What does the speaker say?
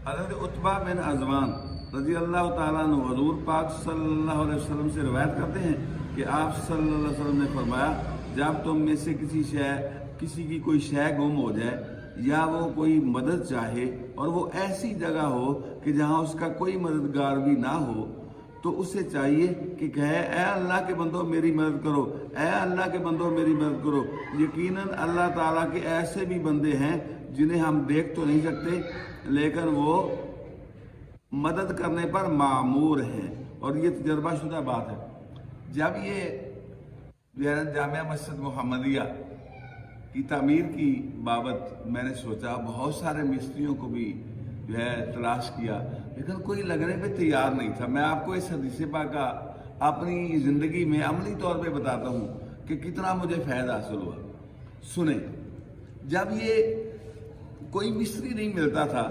حضرت عتبہ بن عزوان رضی اللہ تعالیٰ عنہ حضور پاک صلی اللہ علیہ وسلم سے روایت کرتے ہیں کہ آپ صلی اللہ علیہ وسلم نے فرمایا، جب تم میں سے کسی کی کوئی شے گم ہو جائے یا وہ کوئی مدد چاہے اور وہ ایسی جگہ ہو کہ جہاں اس کا کوئی مددگار بھی نہ ہو، تو اسے چاہیے کہ کہے اے اللہ کے بندو میری مدد کرو، اے اللہ کے بندو میری مدد کرو۔ یقیناً اللہ تعالیٰ کے ایسے بھی بندے ہیں جنہیں ہم دیکھ تو نہیں سکتے لیکن وہ مدد کرنے پر معمور ہیں، اور یہ تجربہ شدہ بات ہے۔ جب یہ جامعہ مسجد محمدیہ کی تعمیر کی بابت میں نے سوچا، بہت سارے مستریوں کو بھی تلاش کیا، لیکن کوئی لگنے پہ تیار نہیں تھا۔ میں آپ کو اس حدیث پاک کا اپنی زندگی میں عملی طور پہ بتاتا ہوں کہ کتنا مجھے فائدہ حاصل ہوا۔ سنیں، جب یہ کوئی مستری نہیں ملتا تھا